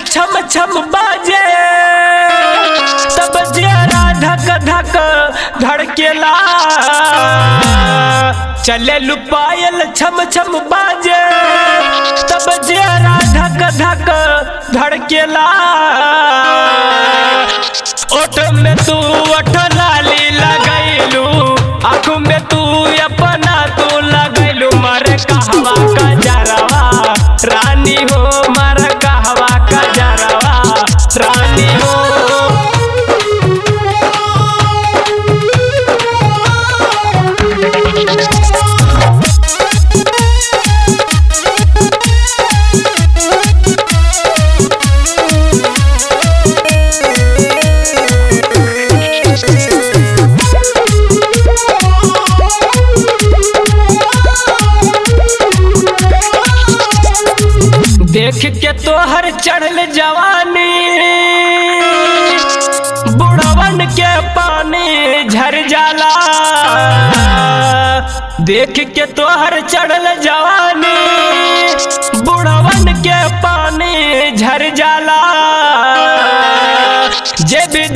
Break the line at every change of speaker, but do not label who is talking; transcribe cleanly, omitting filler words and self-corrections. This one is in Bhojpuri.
छम छम बाजे तब जरा धक धक धड़केला। चले लुपायल छम छम बाजे तब जरा धक धक धड़केला। ओठ में तू ओठ लाली लगैलू, आँख में तू अपना तू लगैलू। मारे कहवा का जरवा रानी हो, मारे कहवा का जरवा रानी हो। देख के तोहर चढ़ल जवानी बुढ़वन के पानी झर जाला। देख के तोहर चढ़ल जवानी बुढ़वन के पानी झर जाला। जे भी